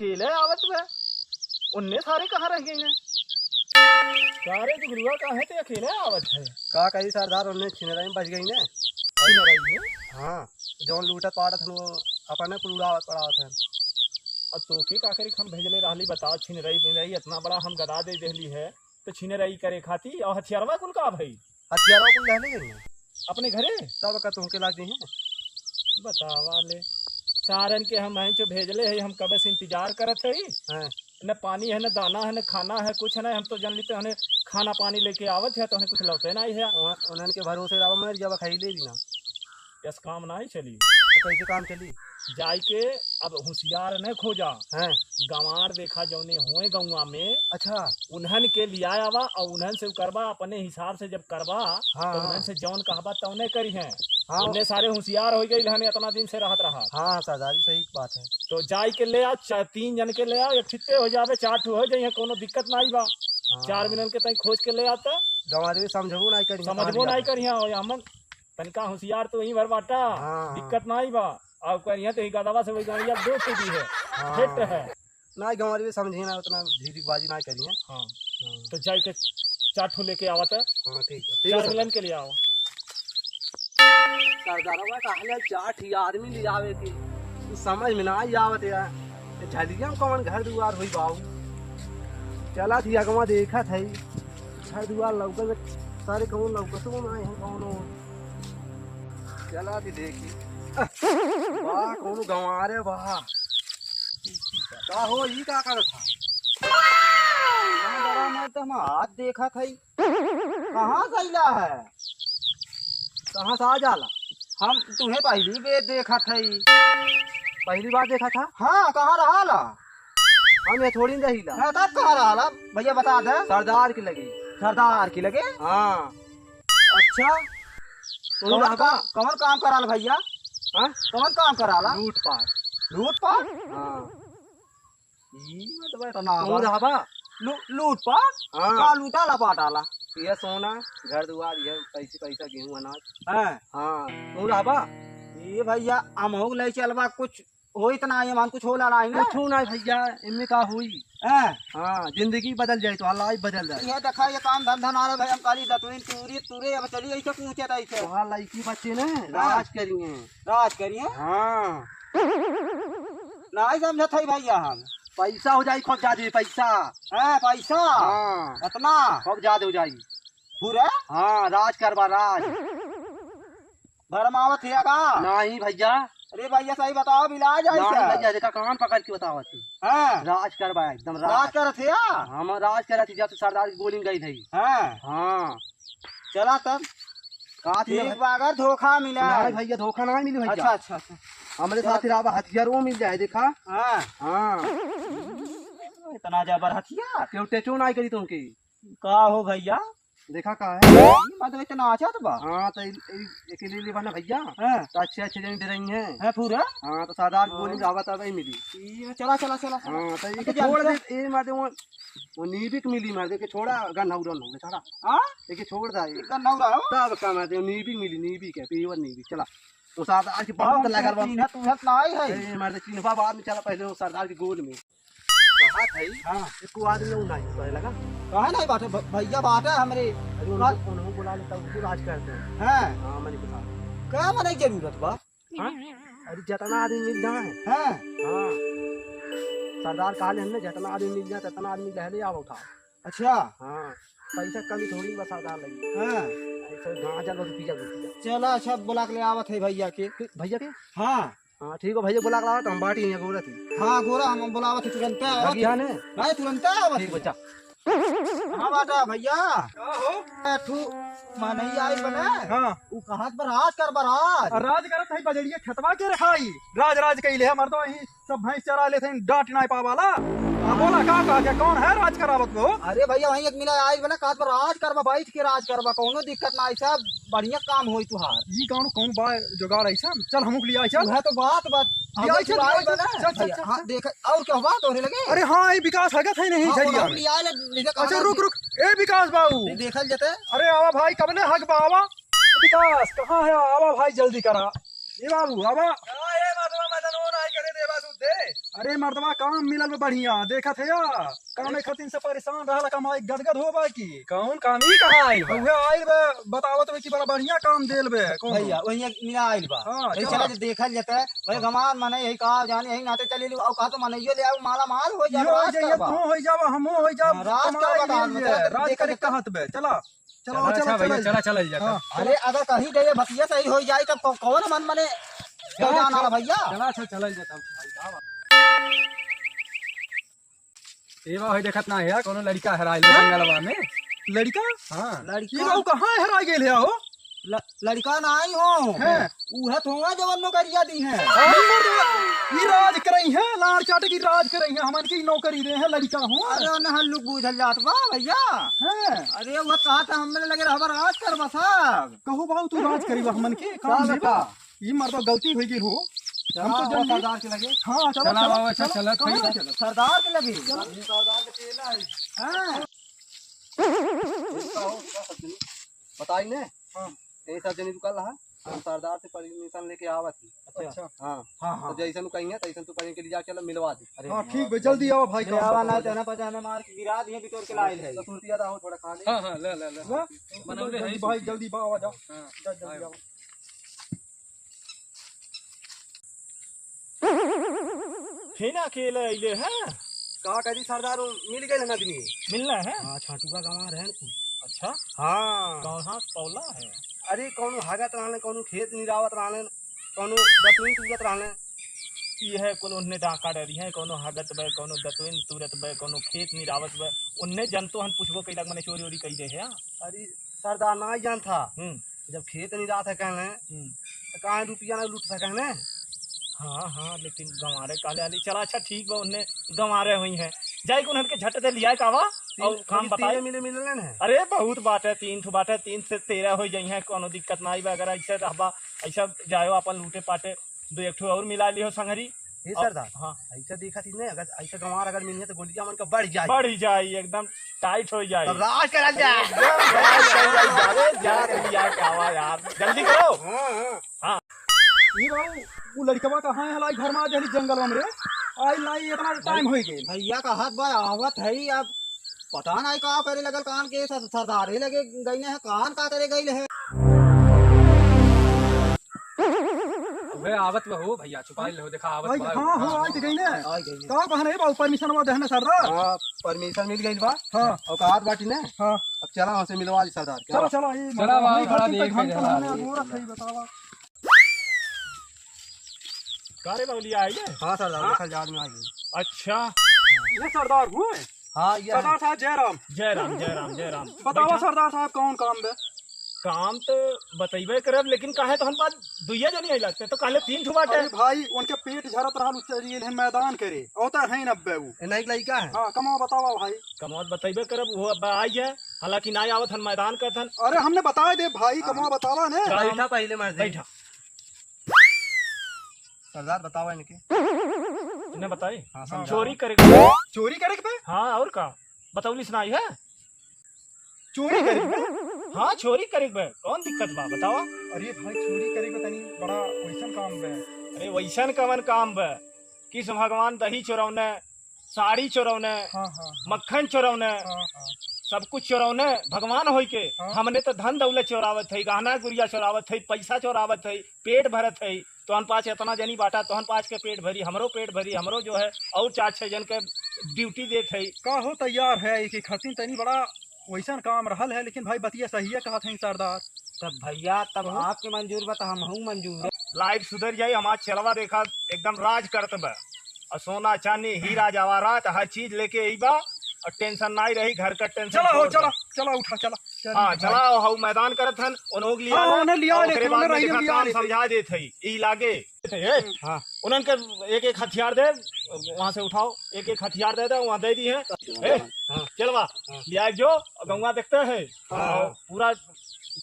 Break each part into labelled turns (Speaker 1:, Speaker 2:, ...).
Speaker 1: अकेले आवत में उनने सारे कहाँ रह गए हैं? सारे जुगलुआ कहाँ है? तो अकेले आवत है
Speaker 2: का कही सरदार उन्हें छिनराई में बच गई ने।
Speaker 1: छीन रही है।
Speaker 2: हाँ जौन लूटत पाटत वो अपने पुलुड़ा पड़ावत है।
Speaker 1: और तो के का करे हम भेजले रहली बताओ छीन रही इतना बड़ा हम गदा दे देली है तो छीन रही करे खाती और हथियारवा कुल का भाई
Speaker 2: हथियारों को ले गई हैं
Speaker 1: अपने घरे
Speaker 2: तब का तुमके लाग दी हैं।
Speaker 1: बतावा ले सारन के हम जो भेजले है हम कब से इंतजार करत है
Speaker 2: हैं
Speaker 1: न पानी है न दाना है न खाना है कुछ है हम तो जान ली तो हमें खाना पानी लेके आवत है तो हमें कुछ लौटे नहीं है
Speaker 2: उन्होंने के भरोसे रहा मर जब खाई ले भी ना
Speaker 1: यस काम ना ही चली
Speaker 2: तो कैसे काम चली
Speaker 1: जाय के अब होशियार न खोजा
Speaker 2: हैं।
Speaker 1: गंवार देखा जौने हुए गौवा में
Speaker 2: अच्छा
Speaker 1: उन्हन के लिया आवा और उन्हन से करवा अपने हिसाब से जब करवा
Speaker 2: हाँ
Speaker 1: तो उन्हन से जौन कहबा तौने करी है।
Speaker 2: हाँ
Speaker 1: उन्हें सारे होशियार हो गई हमें इतना दिन से रहत रहा
Speaker 2: हाँ सरदारी सही बात है।
Speaker 1: तो जाय के ले आओ 3 जन के ले आओ एक छिट्टे हो जावे 4 ठो हो जाइए कोनो दिक्कत नहीं बा। 4 मिनट के तई खोज के ले आता
Speaker 2: गंवा देवी समझबो नहीं करी
Speaker 1: समझबो नहीं करिया और हमन तनिका होशियार तो वही भर बाटा
Speaker 2: हाँ।
Speaker 1: दिक्कत नहीं बा और करिया तो ही गदवा से वही गड़िया दो सीधी है फिट है
Speaker 2: ना गंवा देवी समझी ना उतना झीरी बाजी ना करी है।
Speaker 1: हाँ तो जाय के 4 ठो लेके आवत है।
Speaker 2: हाँ ठीक है
Speaker 1: 4 मिलन के लिए आओ
Speaker 2: सरदारवा कहले 4 ही आदमी ले आवे की तू समझ में ना आई आवत यार झलिया में कौन घर दुआर हुई बाऊ चला थी अगवा देखा था घर दुआर लौकत सारे कौन लौकत तो ना है कौन चला थी देखी वाह कौन गंवा रे वाह का हो ई का कर था
Speaker 3: जरा मैं तो हम हाथ देखा था कहाँ गईला है
Speaker 2: कहाँ से आ जाला
Speaker 3: हम तुम्हें पहली बेर देखा था
Speaker 2: पहली बार देखा था।
Speaker 3: हाँ कहाँ रहा ला
Speaker 2: हम ये थोड़ी नहीं रहीला
Speaker 3: हाँ तब कहाँ रहा ला भैया बता दे
Speaker 2: सरदार की लगी।
Speaker 3: सरदार की लगे
Speaker 2: हाँ
Speaker 3: अच्छा कौन काम करा ला भैया
Speaker 2: हाँ
Speaker 3: कौन काम करा ला
Speaker 2: लूट पाट
Speaker 3: हाँ
Speaker 2: हाँ
Speaker 3: लूटपाट
Speaker 2: हाँ।
Speaker 3: का लूटा ला पाटाला
Speaker 2: ये सोना घर दुआर ये पैसे पैसा गेहूं अनाज
Speaker 3: है
Speaker 2: हाँ तू रहबा
Speaker 3: ये भैया अमहुक ले चलबा कुछ हो इतना ये मान कुछ होला नहीं ना
Speaker 2: कुछ ना भैया इनमें का हुई
Speaker 3: हैं
Speaker 2: हाँ जिंदगी बदल जाए तो हाल बदल जाए।
Speaker 3: ये देखा ये काम धंधा ना रहा भाई हम काली दतुइन तूरी तूरे अब चली ऐसे पूछे था ऐसे
Speaker 2: वहाँ लड़की बच्चे ने राज करिए
Speaker 3: राज करिए
Speaker 2: हाँ
Speaker 3: नहीं समझा था भैया हम
Speaker 2: पैसा हो जाए खूब ज्यादा पैसा
Speaker 3: है पैसा
Speaker 2: हाँ
Speaker 3: इतना
Speaker 2: खूब ज्यादा हो जाए
Speaker 3: पूरे
Speaker 2: हाँ राज करवा राज
Speaker 3: भरमावत है का
Speaker 2: नहीं भैया
Speaker 3: अरे भैया सही बताओ बिलाज
Speaker 2: नहीं
Speaker 3: ऐसा
Speaker 2: भैया देखा कान पकड़ के बताओ
Speaker 3: हैं
Speaker 2: राज करवा एकदम
Speaker 3: राज
Speaker 2: राज
Speaker 3: करत है
Speaker 2: हम राज करा थी जब से सरदार की गोली गई थी।
Speaker 3: हैं
Speaker 2: हाँ
Speaker 3: चला तब
Speaker 2: कहा थी
Speaker 3: एक बार धोखा मिला
Speaker 2: नहीं भैया धोखा नहीं मिली
Speaker 3: अच्छा
Speaker 2: भैया
Speaker 3: अच्छा अच्छा
Speaker 2: हमारे साथ रहा हथियारों मिल जाए देखा
Speaker 3: हाँ
Speaker 2: हाँ
Speaker 3: इतना जबर हथियार
Speaker 2: क्यों टेचो नहीं करी तुमकी
Speaker 3: का हो भैया
Speaker 2: देखा का है
Speaker 3: मतलब इतना अच्छा तो बा
Speaker 2: हाँ तो एक ले बना भैया
Speaker 3: हैं
Speaker 2: तो अच्छे अच्छे जन रही हैं।
Speaker 3: है पूरा
Speaker 2: हाँ तो सरदार की गोली रावत अब ही मिली।
Speaker 3: ये चला चला चला
Speaker 2: हाँ तो
Speaker 3: अच्छा,
Speaker 2: एक छोड़ दे ए मार दे वो नीबिक मिली मार दे के छोड़ा गन उड़न हो छोड़ा
Speaker 3: हां
Speaker 2: एक छोड़ दे
Speaker 3: इतना नौरा हो
Speaker 2: तब का मार दे नीबिक मिली नीबिक है पीवर नीबिक चला वो सरदार की बहुत लगा
Speaker 3: तीन तू है नहीं है
Speaker 2: ए मार दे चिन्हवा बाद में चला पहले वो सरदार की गोद में कहा था
Speaker 3: हां
Speaker 2: इसको आदमी वो नहीं पहले लगा
Speaker 3: कहा नहीं बात भैया बात है हमरे
Speaker 2: उन्होंने बुला लेता उसको राज करते हैं।
Speaker 3: हैं
Speaker 2: हाँ मैंने कहा
Speaker 3: क्या मने जरूरत बा
Speaker 2: अरे जितना आदमी मिल जाए
Speaker 3: हैं
Speaker 2: हाँ सरदार कहा हमने जितना आदमी मिल जाए उतना आदमी लहले आओ उठा।
Speaker 3: अच्छा
Speaker 2: हाँ पैसा कमी थोड़ी बस सरदार लगी
Speaker 3: हैं
Speaker 2: ऐसे गाँव चलो तो पिजा
Speaker 3: चला अच्छा बुला के ले आवत है भैया के
Speaker 2: भैया के
Speaker 3: हाँ
Speaker 2: हाँ ठीक है भैया बुला के लाओ तो हम बाटी हैं गोरा थी
Speaker 3: हाँ गोरा हम बुलावत है तुरंत
Speaker 2: लगी है ने
Speaker 3: भाई तुरंत आवत
Speaker 2: ठीक बच्चा
Speaker 3: हाँ बाटा भैया तू माने आई बने
Speaker 1: हाँ
Speaker 3: उ कहत बराज कर बराज
Speaker 1: राज करत है बजड़िया खेतवा के रखाई राज राज कैले है मर्दो ही सब भैंस चरा लेते हैं डांट ना पावाला बोला का क्या कौन है राज करावत को
Speaker 3: अरे भैया वही एक मिला आई बने कहत बराज करबा बैठ के राज करबा कोनो दिक्कत ना ऐसा बढ़िया काम होई तुहार
Speaker 1: ई कौन बा जुगाड़ ऐसा चल हमू लिया चल
Speaker 3: है तो बात
Speaker 1: लिया चल
Speaker 3: आई बने
Speaker 1: चल चल
Speaker 3: हाँ देख और क्या बात होने लगे
Speaker 1: अरे हाँ ये विकास है क्या नहीं झड़िया में
Speaker 3: लिया ले
Speaker 1: अच्छा रुक ए विकास बाबू
Speaker 3: देखल जते
Speaker 1: अरे आवा भाई कब ने हक बावा विकास कहाँ है आवा भाई जल्दी करा ये बाबू आवा
Speaker 3: ए मतलब मदन ओ नहीं करे दे बस दे
Speaker 1: अरे मर्दवा काम मिलल बा बढ़िया देखत है या काम एक खतिन से परेशान रहला कमाई गदगद होबा की
Speaker 2: कौन काम ही कहाँ आइल बा?
Speaker 1: उहे आइल बे बतावत बे कि बड़ा बढ़िया काम देल बे कौन
Speaker 3: भैया वही मिला आइल बा
Speaker 1: हाँ,
Speaker 3: यही
Speaker 1: चला।
Speaker 3: चला देखल जाता है भाई गमान माने यही कहा जाने यही नाते चले लो और कहा तो मनइयो ले आओ माला माल हो
Speaker 1: यो
Speaker 3: जाए
Speaker 1: जइए तू हो जाब हमहु हो जाब
Speaker 3: हाँ, राज
Speaker 1: कमाई
Speaker 3: करबा
Speaker 1: मिल
Speaker 3: काम
Speaker 1: जाए,
Speaker 3: मतलब
Speaker 1: राज
Speaker 3: देखा
Speaker 1: करे
Speaker 3: जाता।
Speaker 1: कहत बे चला चलो
Speaker 2: अच्छा भैया
Speaker 1: चला
Speaker 2: चला जाता।
Speaker 1: हाँ,
Speaker 3: अरे अगर कहीं गए भतिया सही हो जाए तब कौन मन मने हो जाना भैया
Speaker 2: चला अच्छा चला जाता। ए बा होई देखत ना है कोनो लड़का हराइल जंगलवा में।
Speaker 1: लड़का
Speaker 2: हाँ
Speaker 1: ये
Speaker 3: लड़का
Speaker 1: बाबू कहाँ हेरा गेल है हो
Speaker 3: लड़का ना आई हो
Speaker 1: हैं?
Speaker 3: उहे थोड़ा जवन नौकरिया दी है
Speaker 1: ये राज करई है लाड़ चाट की राज करई है हमन की नौकरी दे है लड़का हूँ
Speaker 3: अरे उन्हें हल्लू बूझल जात बा भैया
Speaker 1: हैं
Speaker 3: अरे वो कहा था हमने लगे हमार राज कर सब
Speaker 1: कहो बाबू तू राज करी बा हमन के काम
Speaker 3: चल
Speaker 1: देबा
Speaker 3: बता।
Speaker 1: ये मर्द गलती हो गई हो हम तो जन
Speaker 3: सरदार के लगे
Speaker 1: हाँ चलो
Speaker 2: चला बाबू अच्छा चला
Speaker 1: कहाँ
Speaker 2: ठीक है।
Speaker 3: सरदार के लगे सरदार के चेला है हाँ
Speaker 2: बताई ने
Speaker 1: हाँ।
Speaker 2: ए सब जनी रुकल रहा हम सरदार से परमिशन लेके आवत थी।
Speaker 1: अच्छा
Speaker 2: हाँ
Speaker 1: हाँ
Speaker 2: तो
Speaker 1: हाँ
Speaker 2: जैसन कहीं तैसन तू कहीं के लिए जा चल मिलवा दे।
Speaker 1: हाँ ठीक है जल्दी आओ भाई
Speaker 3: ले आवा ना तना पचाने मार के गिरा दिए बिटोर के लाइल है
Speaker 2: तो सुरतिया दा हो थोड़ा खा ले।
Speaker 4: हाँ हाँ ले ले ले बनौले है
Speaker 1: जल्दी भाई जल्दी आओ जाओ
Speaker 2: हाँ।
Speaker 1: जल्दी आओ
Speaker 4: फिर अकेले अइले है
Speaker 2: का करी सरदार मिल गए ना आदमी।
Speaker 4: मिलना है।
Speaker 2: हाँ छाटुआ गाँव रहन तू।
Speaker 4: अच्छा
Speaker 2: हाँ
Speaker 4: कहाँ पौला है।
Speaker 2: अरे कौनो हागत रहने कौनो खेत निरावत रहने कौनो दतुई तुगत रहने।
Speaker 4: ये है कोनो उन्ने डाका डरी है कोनो हागत बे कोनो दतुइन तुरत बे कोनो खेत निरावत बे उन्ने जनतो हम पूछबो कैलक मने चोरी ओरी कई दे है।
Speaker 2: अरे सरदार ना ही जान था
Speaker 4: हम्म
Speaker 2: जब खेत निरात है कहने तो कहाँ रुपया ना लूट सके ने।
Speaker 4: हाँ हाँ लेकिन गंवारे काले आली चला अच्छा ठीक बा उन्ने गंवारे हुई है जाए को उनके झट दे लिया कावा और काम बताए।
Speaker 2: मिले मिले है।
Speaker 4: अरे बहुत बात है 3 बात है 3 से 13 हो जाई है कोनो दिक्कत ना आई बा अगर ऐसे रहबा ऐसा जायो अपन लूटे पाटे 2 और मिला लियो संगरी।
Speaker 2: ये सरदार
Speaker 4: हाँ
Speaker 2: ऐसा देखा थी नहीं अगर ऐसा गंवार अगर मिली है तो गोलियां मन का बढ़ जाए
Speaker 4: बढ़ जाई एकदम टाइट हो जाए।
Speaker 2: तब राज करा जाए।
Speaker 4: यार जल्दी करो।
Speaker 2: हाँ
Speaker 1: ये बाबू वो लड़कवा कहाँ है लाई घर में आ जली जंगल में रे आई लाई इतना टाइम हो गई
Speaker 3: भैया का हाथ बा आवत है अब पता नहीं का करे लगल कान के सरदार ही लगे गई है कान का करे गई है
Speaker 4: वे आवत में हो भैया छुपाई लो देखा आवत
Speaker 1: भाई
Speaker 4: बा।
Speaker 1: हाँ हाँ आई तो गई ने
Speaker 3: आई गई
Speaker 1: का कहने बाबू परमिशन वा देहने सरदार
Speaker 2: हाँ परमिशन मिल गई बा
Speaker 1: हाँ
Speaker 2: और कहा बाटी ने
Speaker 1: हाँ
Speaker 2: अब चला वहाँ से मिलवा ली सरदार के।
Speaker 1: चलो चलो ये
Speaker 4: चला बाबू,
Speaker 1: घर
Speaker 4: बड़ा
Speaker 1: की
Speaker 4: देख
Speaker 1: घंटा
Speaker 4: के जला
Speaker 1: हमने
Speaker 4: ली।
Speaker 1: अधूरा सही बतावा
Speaker 4: कारे बगलिया आई है।
Speaker 2: हाँ सरदार देखल जा आदमी आ गई।
Speaker 4: अच्छा
Speaker 1: ये सरदार हुए
Speaker 2: हाँ ये
Speaker 1: सरदार साहब जयराम
Speaker 4: जय राम जय राम जय राम।
Speaker 1: बताओ
Speaker 4: बैठा।
Speaker 1: सरदार साहब कौन काम बे
Speaker 4: काम तो बतैबे करब लेकिन काहे तो हम बात दुइया जनी आई लगते तो काले 3 बाटे।
Speaker 1: अरे भाई उनके पेट झरत रहल चली है मैदान करे औता है न बेऊ
Speaker 2: नहीं लड़का है।
Speaker 1: हाँ कमा बतावा भाई
Speaker 4: कमौत बतैबे करब वो अब आई है हालांकि ना आवत हन मैदान करथन।
Speaker 1: अरे हमने बता दे भाई कमा बतावा ने
Speaker 2: बैठा पहले मर
Speaker 4: बैठा
Speaker 2: सरदार बताओ इनके।
Speaker 4: इन्हें बताई
Speaker 2: हाँ समझा।
Speaker 4: चोरी करेगा।
Speaker 1: चोरी करे के बे
Speaker 4: हाँ और का बतौली सुनाई है।
Speaker 1: चोरी करे के बे
Speaker 4: हाँ चोरी करेगा कौन दिक्कत बा बताओ।
Speaker 1: अरे भाई चोरी करे के तनी बड़ा वैसन काम बे
Speaker 4: अरे वैसन कवन काम बा कृष्ण भगवान दही चोरौने साड़ी चोरौने
Speaker 1: हाँ हाँ
Speaker 4: मक्खन चोरौने
Speaker 1: हाँ हाँ
Speaker 4: सब कुछ चोरौने भगवान होई के
Speaker 1: हाँ।
Speaker 4: हमने तो धन दौलत चोरावत है गहना गुड़िया चोरावत है पैसा चोरावत है पेट भरत है तोहन पाँच इतना जनी बाटा तोहन पाँच के पेट भरी हमरो पेट भरी हमरो जो है और 4-6 जन के ड्यूटी देत है।
Speaker 1: का हो तैयार है एक खातिर तनी बड़ा वैसन काम रहल है लेकिन भाई बतिया सही है कहा था सरदार
Speaker 3: तब भैया तब आपके मंजूर बता हम हूँ मंजूर
Speaker 4: लाइट सुधर जाये हमार चलवा देखा एकदम राज करत बा और सोना चांदी हीरा जवाहरात हर चीज लेके अइबा और टेंशन नहीं रही घर का टेंशन
Speaker 1: चला हो
Speaker 4: छोड़
Speaker 1: चला
Speaker 4: दे।
Speaker 1: चला उठा चला
Speaker 4: हाँ चला हाउ मैदान करत हन उन्हों लिया
Speaker 1: हाँ,
Speaker 4: ना,
Speaker 1: उन्हें लिया
Speaker 4: और
Speaker 1: ले,
Speaker 4: ओकरे बाद
Speaker 1: उन्हें
Speaker 4: में
Speaker 1: रही
Speaker 4: देखा
Speaker 1: लिया
Speaker 4: काम
Speaker 1: ले।
Speaker 4: समझा देत है ई लागे
Speaker 2: हाँ
Speaker 4: उन्हन के एक हथियार दे वहाँ से उठाओ एक हथियार दे दो वहाँ दे दी है चलवा लिया जो गंगा देखते है पूरा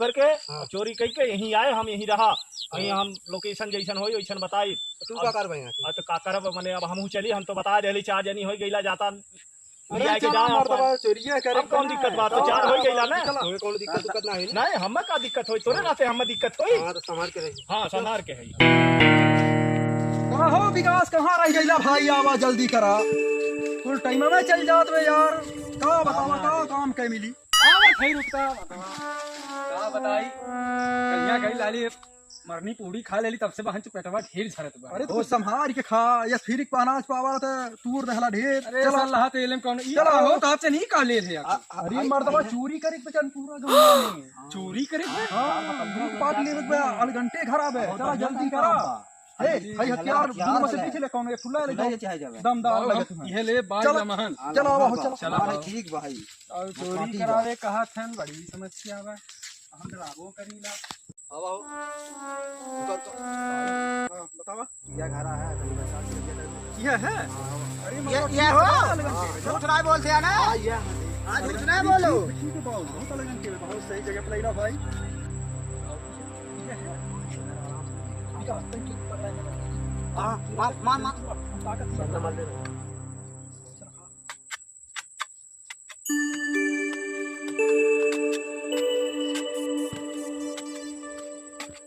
Speaker 4: करके चोरी कई के यहीं आए हम यहीं रहा यहीं हम लोकेशन जैसन होई वैसन बताई
Speaker 2: तू क्या कर भाई
Speaker 4: तो का करब मने अब हमहू चली हम तो बता देली 4 जनी हो गईला जाता
Speaker 1: अरे
Speaker 4: लिया के
Speaker 1: चला
Speaker 4: जाए
Speaker 1: मर्दबा
Speaker 4: अपन।
Speaker 1: चोरिया करे
Speaker 4: अब कौन दिक्कत बात तो 4 हो गईला ना
Speaker 2: तुम्हें कौन दिक्कत ना है ना।
Speaker 4: नहीं हमें का दिक्कत होई तोरे नाते हमें दिक्कत होई
Speaker 2: हाँ तो संभाल के रहिए।
Speaker 4: हाँ संभार के है।
Speaker 1: कहा हो विकास कहाँ रह गईला भाई, आवा जल्दी करा। कुल टाइम में चल जात वे यार। का बतावा का काम के मिली?
Speaker 5: आवे खई रुकता का बताई कन्या गई लाली मरनी पूड़ी खा लेली, तब से बहन पेटवा ढेर झरत बा।
Speaker 1: अरे तो संभार के खा, या फिर अनाज पावा त तूर दहला ढेर।
Speaker 5: अरे
Speaker 1: चला
Speaker 5: अल्लाह तेले में कौन ई
Speaker 1: चला
Speaker 5: हो
Speaker 1: हो।
Speaker 5: कहां से नहीं का ले थे यार।
Speaker 1: अरे मर्दबा चोरी करे बचन पूरा गांव में।
Speaker 5: चोरी करे
Speaker 1: हां लूट पाट ले बे अलगंटे खराब है। चला जल्दी करा। ए भाई हथियार दूर में से पीछे ले कौन फुल्ला ले दमदार लगे तुम्हें।
Speaker 5: ये ले बाज
Speaker 1: चला।
Speaker 5: लमहन
Speaker 1: चला आवा हो चला।
Speaker 5: चला
Speaker 3: ठीक भाई।
Speaker 5: और चोरी करावे कहा थन बड़ी समस्या बा। हम डरावो करीला
Speaker 2: आवा हो
Speaker 1: बतावा
Speaker 2: क्या घरा है
Speaker 1: ये है। अरे
Speaker 3: ये हो झूठ नहीं बोलते है ना। हाँ झूठ नहीं बोलो।
Speaker 1: ठीक है बाबू, बहुत अलगंटे में बहुत सही जगह पे लगा भाई।
Speaker 3: मान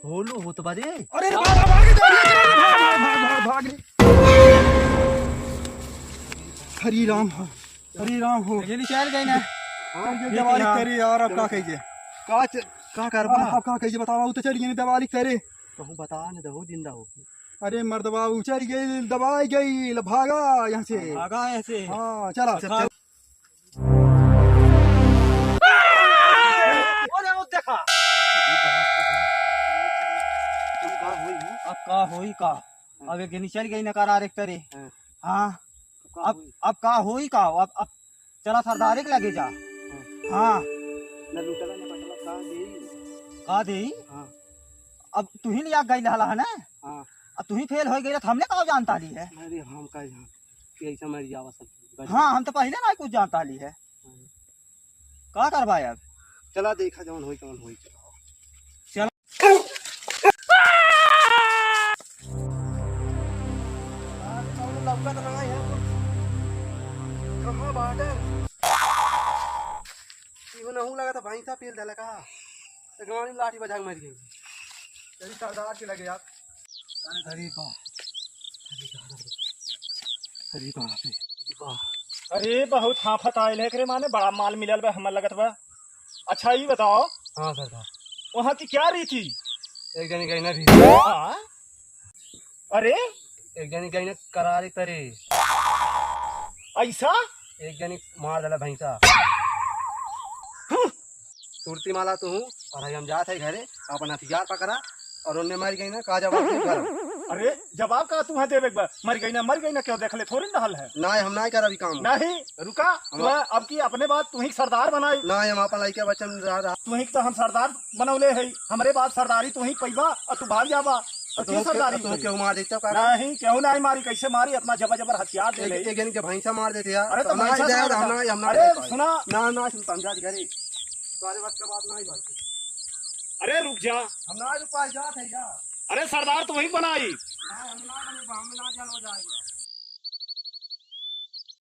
Speaker 2: बोलो हो तो बाजे।
Speaker 1: अरे भाग रे। हरी राम हो, हरी राम हो।
Speaker 5: ये चल गई ना।
Speaker 1: दिवाली करे यार, अब का कहिए?
Speaker 2: का करबा
Speaker 1: अब का कहिए बतावा? उ तो चली गई दिवाली करे।
Speaker 2: कहूं बता न दहो जिंदा हो।
Speaker 1: अरे मर्दबा उचर गई, दबाई गई, भागा यहाँ से।
Speaker 3: भागा ऐसे।
Speaker 1: हाँ चला।
Speaker 3: अरे वो देखा अब का होई का। अब एक चल गई ना करार एक तरे। हाँ अब का होई का। अब चला सरदारे के लगे जा। हाँ
Speaker 2: न लूटला न पटला
Speaker 3: का दे।
Speaker 2: हाँ
Speaker 3: अब तू ही लिया गई हला है ना।
Speaker 2: हाँ
Speaker 3: अब तू ही फेल हो गई, हमने कहा जानता ली है।
Speaker 2: अरे हम का यहाँ ऐसा मर जावा सब।
Speaker 3: हाँ हम तो पहले ना कुछ जानता ली है। का करवाए अब?
Speaker 2: चला देखा जवन होई तवन होई। लौका तो लगा यहाँ कहाँ बाटे इवन हूँ लगा था भाई था पेल दला कहा तो गवानी लाठी बजा के मर गई।
Speaker 1: तेरी सरदार के लगे यार।
Speaker 2: अरे बाप अरे बाप
Speaker 4: अरे बहुत हाफत आयल है करे माने बड़ा माल मिलल बा हमर लगत बा। अच्छा ये बताओ
Speaker 2: हाँ सरदार
Speaker 4: वहाँ की क्या रीति?
Speaker 2: एक जनी गई ना भी
Speaker 4: हाँ? अरे
Speaker 2: एक जनी गई ना करारे तरे
Speaker 4: ऐसा?
Speaker 2: एक जनी मार दला भैंसा सुरती माला तू और हम जात है घरे अपन हथियार पकड़ा और उन्हें मारी गई ना का जवाब नहीं करा।
Speaker 4: अरे जवाब का तुम्हें देवे बा? मर गई ना क्यों देख ले थोड़ी रहल है।
Speaker 2: ना हम ना कर अभी काम
Speaker 4: नहीं रुका तुम्हें अब की अपने बात तू ही सरदार बनाई।
Speaker 2: ना हम अपन लड़के बच्चन
Speaker 4: तू ही तो हम सरदार बनौले है हमरे बात सरदारी तू ही पैबा और तू भाग जाबा और तू सरदारी
Speaker 2: तो क्यों मार देते हो?
Speaker 4: नहीं क्यों नहीं मारी कैसे मारी अपना जबर हथियार दे ले।
Speaker 2: एक जनी के भैंसा मार देते यार।
Speaker 4: अरे तो
Speaker 2: ना
Speaker 4: भैंसा
Speaker 2: जाए
Speaker 4: से
Speaker 2: हम
Speaker 4: मार
Speaker 2: ना
Speaker 4: अरे सुना
Speaker 2: ना ना समझा घरे तुम्हारे बस का बात नहीं भाई।
Speaker 4: अरे रुक जा
Speaker 2: हम ना रुपा जात है जा।
Speaker 4: अरे सरदार तू ही बनाई।
Speaker 2: ना हम ना जानो जाएगा।